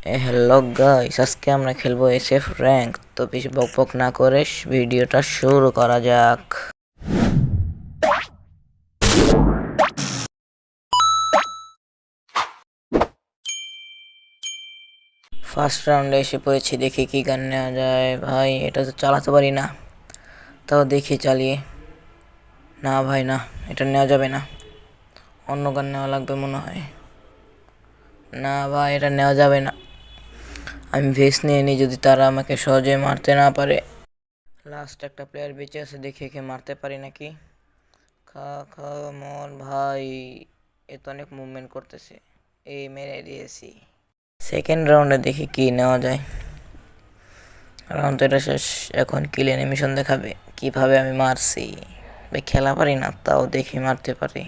Hello guys, আজকে আমরা খেলবো এসএফ র্যাঙ্ক। তো বেশি বকবক না করে ভিডিওটা শুরু করা যাক। ফার্স্ট রাউন্ডে এসে পড়েছি, দেখি কি গান নেওয়া যায়। ভাই এটা তো চালাতে পারি না, তাও দেখি চালিয়ে। না ভাই না, এটা নেওয়া যাবে না, অন্য গান নেওয়া লাগবে মনে হয়। না ভাই এটা নেওয়া যাবে না, আমি ভেস নিয়ে নিই যদি তারা আমাকে সহজে মারতে না পারে। লাস্ট একটা প্লেয়ার বেঁচে আছে, দেখি একে মারতে পারি নাকি। খা খা মর ভাই, এ তো অনেক মুভমেন্ট করতেছে, এই মেরে দিয়েছি। সেকেন্ড রাউন্ডে দেখি কি নেওয়া যায়। রাউন্ড তো এটা শেষ, এখন কিল অ্যানিমেশন দেখাবে কিভাবে আমি মারছি। ভাই খেলা পারি না, তাও দেখি মারতে পারি।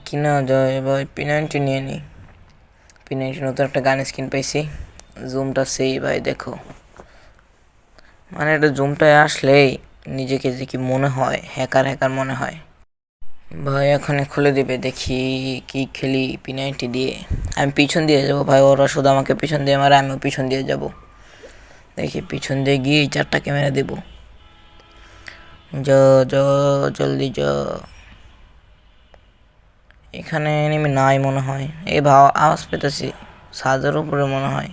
কি নেওয়া যায় ভাই, P90 নিয়ে নিই। P90 নতুন একটা গান স্কিন পাইছি, জুমটা সেই ভাই দেখো, মানে এটা জুমটায় আসলেই নিজেকে যে কি মনে হয়, হ্যাকার হ্যাকার মনে হয়। ভাই এখনই খুলে দিবে, দেখি কি খেলি P90 দিয়ে। আমি পিছন দিয়ে যাবো ভাই, ওরা শুধু আমাকে পিছন দিয়ে মারে, আমিও পিছন দিয়ে যাব। দেখি পিছন দিয়ে গিয়ে চারটাকে মেরে দেবো। যা জলদি যা। এখানে এনিমি নাই মনে হয়, এই ভাও আওয়াজ পেতেছি ছাদের উপরে মনে হয়।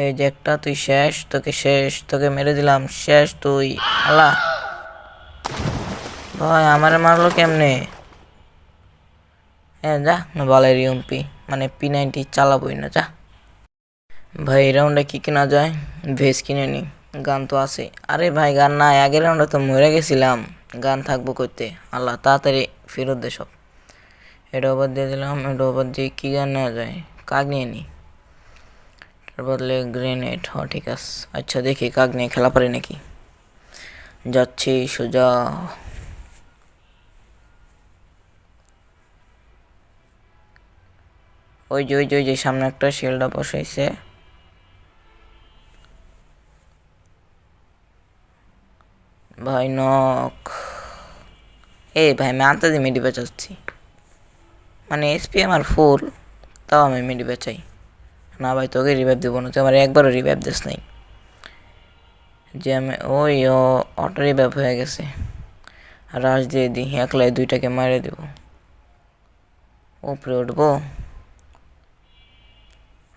এই যে একটা, তুই শেষ, তোকে মেরে দিলাম, শেষ তুই। আল্লাহ ভাই আমারে মারলো কেমনে? হ্যাঁ যা, বলের ইউএমপি মানে P90 চালাবই না, যা। ভাই এই রাউন্ডে কি কেনা যায়? ভেজ কিনে নি, গান তো আছে। আরে ভাই গান নাই, আগের রাউন্ডে তো মরে গেছিলাম, গান থাকবো করতে। আল্লাহ তাড়াতাড়ি ফেরত দে সব। এটা ওভার দিয়ে দিলাম, এটা ওভার দিয়ে কী গান নেওয়া যায়? কাক নিয়ে নি, তার বদলে গ্রেনেড। হ ঠিক আছে, আচ্ছা দেখি কাক নিয়ে খেলা পারি নাকি। যাচ্ছি সোজা। ওই যে সামনে একটা শিল্ডা বসাইছে। ভাই নক, এই ভাই আমি আনতে দিয়ে মেডি বেচাচ্ছি, মানে এসপি আমার ফুল, তাও আমি মেডি বেচাই। না ভাই তোকে রিভাইভ দেবো না, তুই আমার একবারও রিভাইভ দিস নাই। যে আমি ওই অটো রিভাইভ হয়ে গেছে, রাশ দিয়ে দিই, একলাই দুইটাকে মারে দেব। উপরে উঠবো,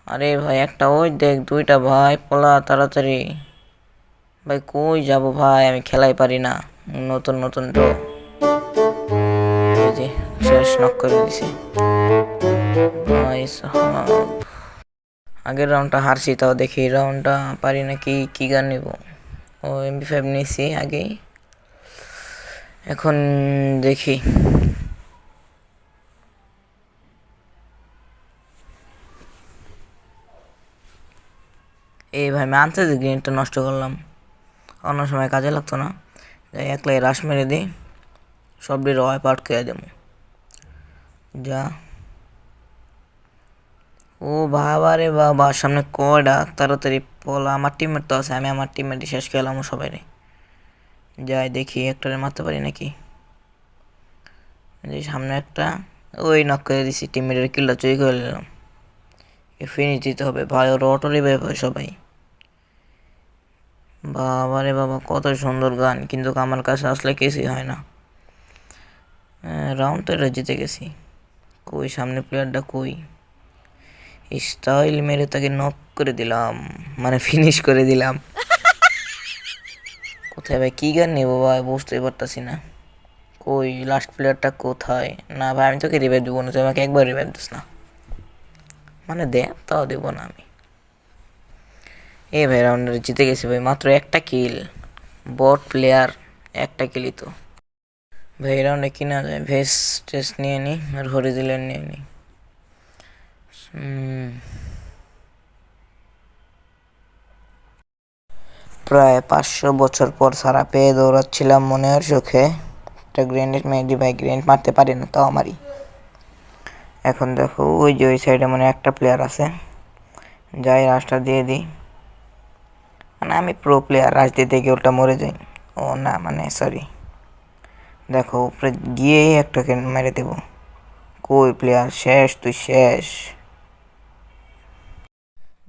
আরে ভাই একটা, ওই দেখ দুইটা, ভাই পোলা তাড়াতাড়ি। ভাই কই যাব ভাই, আমি খেলাই পারি না, নতুন নতুন তো। এই যে শেষ নক করে দিছি ভাই সাহাব। আগের রাউন্ডটা হারছি, তাও দেখি রাউন্ডটা পারি নাকি। কি গান নিব? ও MP5 নিয়েছি আগেই, এখন দেখি। এই ভাই আমি আনতে যে গ্রেনেডটা নষ্ট করলাম, অন্য সময় কাজে লাগতো না। যাই একলাই রাশ মেরে দিই, সব দিয়ে ওয়াইপ আউট করে দেবো। যা, ও বাবা রে বাবা, সামনে কয়টা, তাড়াতাড়ি পলা। আমার টিমমেট তো আছে, আমি আমার টিমমেটই শেষ খেলাম সবাই রে। যাই দেখি একটারে মারতে পারি নাকি। যে সামনে একটা, ওই নক করে দিছি, টিমমেটের কিলটা চুরি করে নিলাম। ফিনিশ দিতে হবে ভাই, ওর অটো রিভাইভ হয় সবাই। বাবা রে বাবা, কত সুন্দর গান, কিন্তু আমার কাছে আসলে কিছুই হয় না। রাউন্ড তো এটা জিতে গেছি। কই সামনে প্লেয়ারটা কই? স্টাইল মেরে তাকে নক করে দিলাম, মানে ফিনিশ করে দিলাম। কোথায় ভাই, কী গান নেবো ভাই, বুঝতেই পারতাছি না। কই লাস্ট প্লেয়ারটা কোথায়? না ভাই আমি তোকে রিভাইভ দেবো না, তুই আমাকে একবার রিভাইভ দিস না, মানে দে তাও দেবো না আমি। এই ভাই রাউন্ডে জিতে গেছি ভাই, মাত্র একটা কিল, বট প্লেয়ার, একটা কিলই তো। ভাই এই রাউন্ডে কিনা যায়, ভেস টেস্ট নিয়ে নিই আর হরিজিলের নিয়ে নিই। প্রায় 500 বছর পর সারা পেয়ে দৌড়াচ্ছিলাম মনের সুখে, একটা গ্রেনেড মেরে ভাই, গ্রেনেড মারতে পারি না তাও মারি। এখন দেখো ওই যে ওই সাইডে মানে একটা প্লেয়ার আছে, যাই রাশটা দিয়ে দিই। মানে আমি প্রো প্লেয়ার, রাশ দিতে গিয়ে ওটা মরে যাই। ও না মানে সরি, দেখো উপরে গিয়েই একটাকে মেরে দেব। কই প্লেয়ার শেষ, তুই শেষ।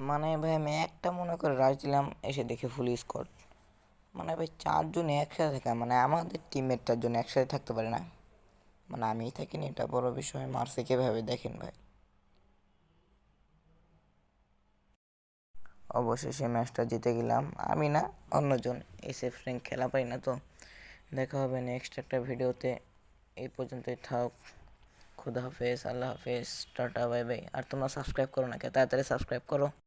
মানে ভাই আমি একটা মনে করে রাশ দিলাম, এসে দেখে ফুল স্কোয়াড। মানে ভাই চারজন একসাথে থাকা, মানে আমাদের টিমের চারজন একসাথে থাকতে পারে না, মানে আমিই থাকিনি, এটা বড় বিষয়। মারছে কিভাবে দেখেন ভাই। অবশেষে ম্যাচটা জিতে গেলাম, আমি না অন্যজন। এসএফ র্যাঙ্ক খেলা পারি না তো। দেখা হবে নেক্সট একটা ভিডিওতে। এই পর্যন্তই থাক। খুদা হাফেজ, আল্লাহ হাফেজ, টাটা, বাই বাই। আর তোমরা সাবস্ক্রাইব করো না কে? তাড়াতাড়ি সাবস্ক্রাইব করো।